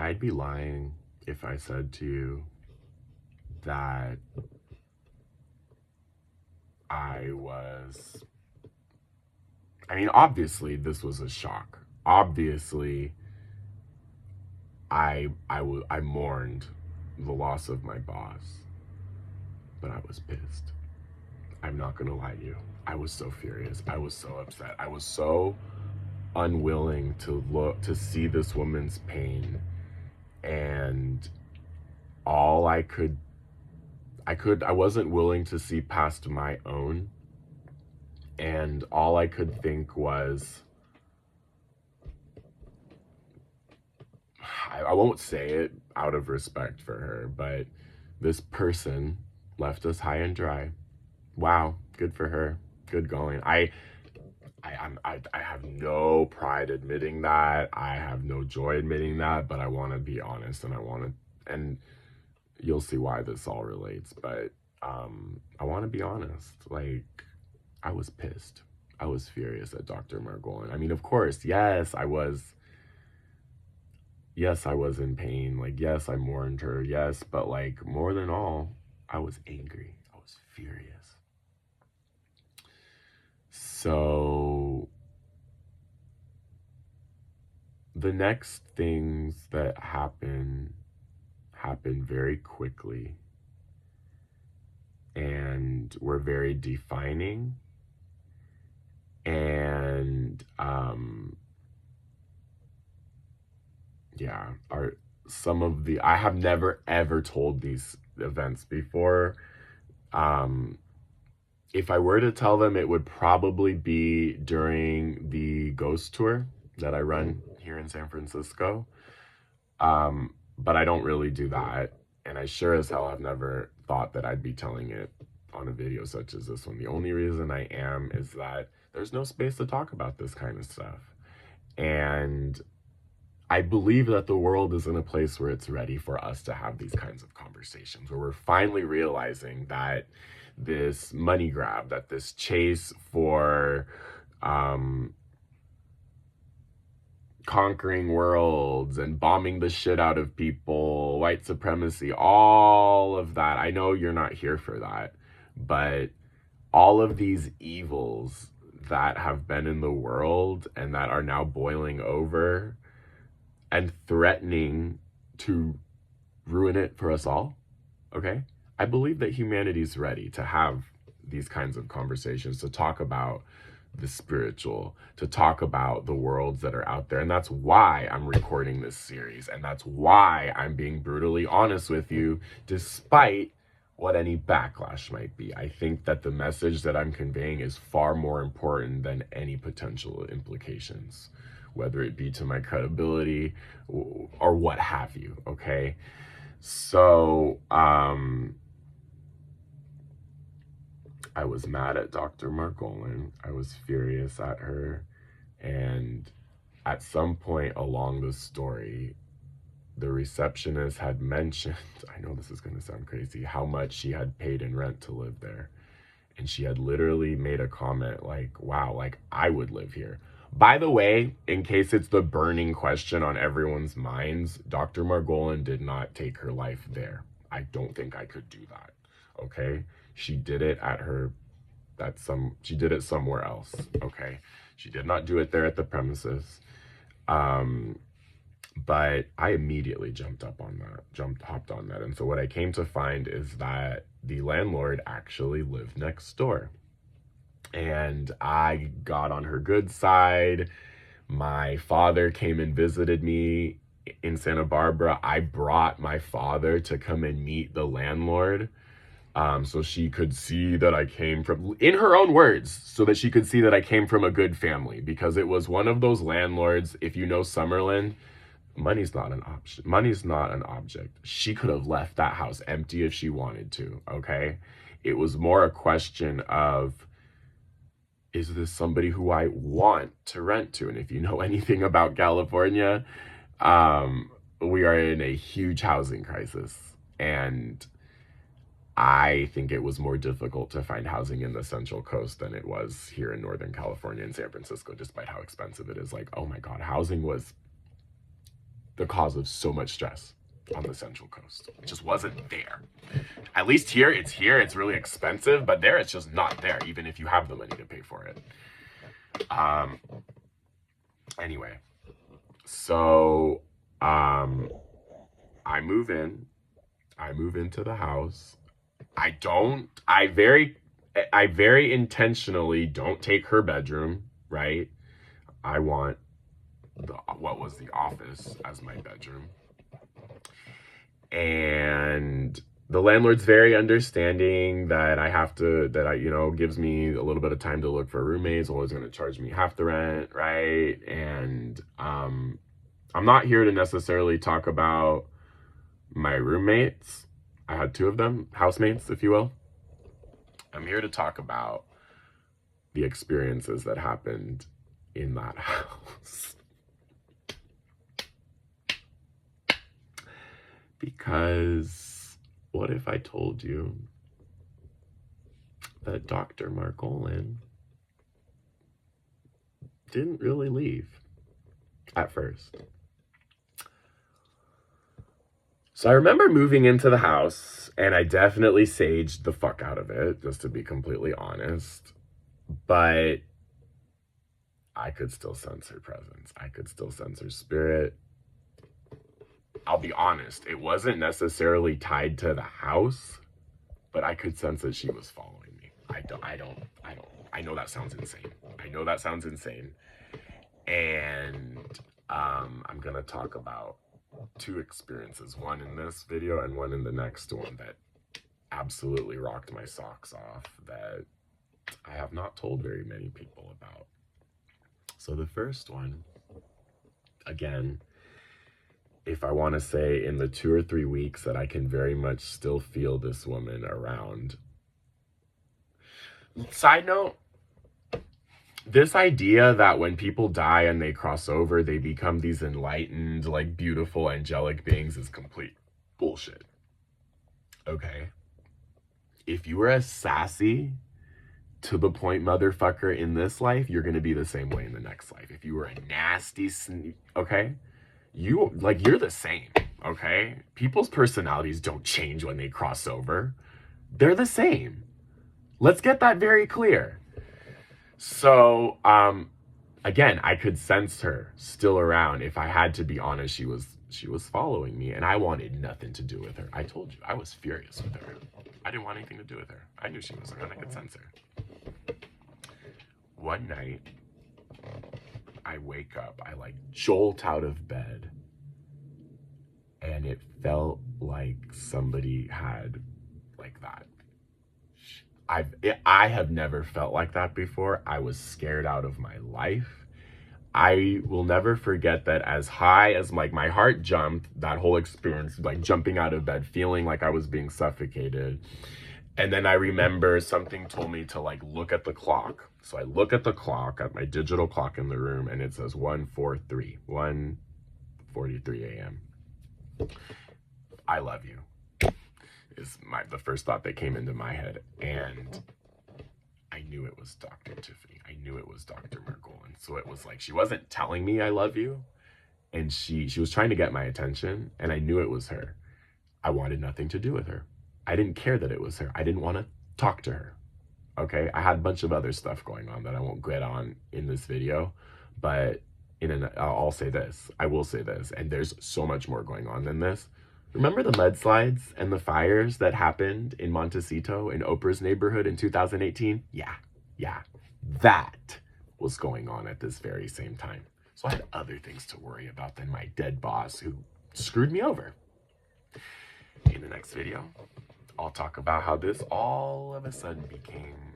I'd be lying if I said to you that I was, I mean, obviously this was a shock. Obviously, I mourned the loss of my boss, but I was pissed. I'm not gonna lie to you. I was so furious. I was so upset. I was so unwilling to see this woman's pain, and all I wasn't willing to see past my own, and all I could think was, I won't say it out of respect for her, but this person left us high and dry. Wow, good for her. Good going. I have no pride admitting that. I have no joy admitting that, but I want to be honest, and and you'll see why this all relates, but I want to be honest. Like, I was pissed. I was furious at Dr. Margolin. I mean, of course, yes, I was in pain. Like, yes, I mourned her. Yes, but like more than all, I was angry. I was furious. So the next things that happened very quickly and were very defining, and yeah, are some of the I have never ever told these events before. If I were to tell them, it would probably be during the ghost tour that I run here in San Francisco. But I don't really do that. And I sure as hell have never thought that I'd be telling it on a video such as this one. The only reason I am is that there's no space to talk about this kind of stuff. And I believe that the world is in a place where it's ready for us to have these kinds of conversations, where we're finally realizing that this money grab, that this chase for conquering worlds and bombing the shit out of people, white supremacy, all of that. I know you're not here for that, but all of these evils that have been in the world and that are now boiling over and threatening to ruin it for us all, okay? I believe that humanity's ready to have these kinds of conversations, to talk about the spiritual, to talk about the worlds that are out there. And that's why I'm recording this series. And that's why I'm being brutally honest with you, despite what any backlash might be. I think that the message that I'm conveying is far more important than any potential implications, whether it be to my credibility or what have you, okay? So, I was mad at Dr. Margolin. I was furious at her. And at some point along the story, the receptionist had mentioned, I know this is going to sound crazy, how much she had paid in rent to live there. And she had literally made a comment like, wow, like I would live here. By the way, in case it's the burning question on everyone's minds, Dr. Margolin did not take her life there. I don't think I could do that. Okay? She did it she did it somewhere else. Okay? She did not do it there at the premises. But I immediately hopped on that. And so what I came to find is that the landlord actually lived next door. And I got on her good side. My father came and visited me in Santa Barbara. I brought my father to come and meet the landlord, so she could see that I came from, in her own words, so that she could see that I came from a good family, because it was one of those landlords, if you know Summerlin, money's not an option. Money's not an object. She could have left that house empty if she wanted to, okay? It was more a question of, is this somebody who I want to rent to? And if you know anything about California, we are in a huge housing crisis. And I think it was more difficult to find housing in the Central Coast than it was here in Northern California and San Francisco, despite how expensive it is. Like, oh my God, housing was the cause of so much stress on the Central Coast. It just wasn't there. At least here, it's really expensive, but there it's just not there, even if you have the money to pay for it. Anyway, so I move into the house. I very intentionally don't take her bedroom, right? I want what was the office as my bedroom. And the landlord's very understanding that gives me a little bit of time to look for roommates, always going to charge me half the rent, right? And I'm not here to necessarily talk about my roommates. I had 2 of them, housemates, if you will. I'm here to talk about the experiences that happened in that house. Because what if I told you that Dr. Margolin didn't really leave at first? So I remember moving into the house, and I definitely saged the fuck out of it, just to be completely honest. But I could still sense her presence. I could still sense her spirit. I'll be honest, it wasn't necessarily tied to the house, but I could sense that she was following me. I know that sounds insane. And I'm gonna talk about 2 experiences, one in this video and one in the next one, that absolutely rocked my socks off, that I have not told very many people about. So the first one, again, if I want to say in the 2 or 3 weeks that I can very much still feel this woman around. Side note, this idea that when people die and they cross over, they become these enlightened, like, beautiful, angelic beings is complete bullshit. Okay? If you were a sassy, to the point motherfucker in this life, you're going to be the same way in the next life. If you were a nasty, okay? You're the same, okay? People's personalities don't change when they cross over. They're the same. Let's get that very clear. So, again, I could sense her still around. If I had to be honest, she was following me, and I wanted nothing to do with her. I told you, I was furious with her. I didn't want anything to do with her. I knew she was around. I could sense her. One night, I wake up, I jolt out of bed, and it felt like somebody had that. I have never felt like that before. I was scared out of my life. I will never forget that. As high as my heart jumped, that whole experience, jumping out of bed, feeling like I was being suffocated. And then I remember something told me to look at the clock. So I look at the clock, at my digital clock in the room, and it says 1:43 a.m. I love you is the first thought that came into my head. And I knew it was Dr. Tiffany. I knew it was Dr. Margolin. So it was she wasn't telling me I love you, and she was trying to get my attention, and I knew it was her. I wanted nothing to do with her. I didn't care that it was her. I didn't want to talk to her. Okay? I had a bunch of other stuff going on that I won't get on in this video, but I'll say this. I will say this, and there's so much more going on than this. Remember the mudslides and the fires that happened in Montecito in Oprah's neighborhood in 2018? Yeah. That was going on at this very same time. So I had other things to worry about than my dead boss who screwed me over. In the next video, I'll talk about how this all of a sudden became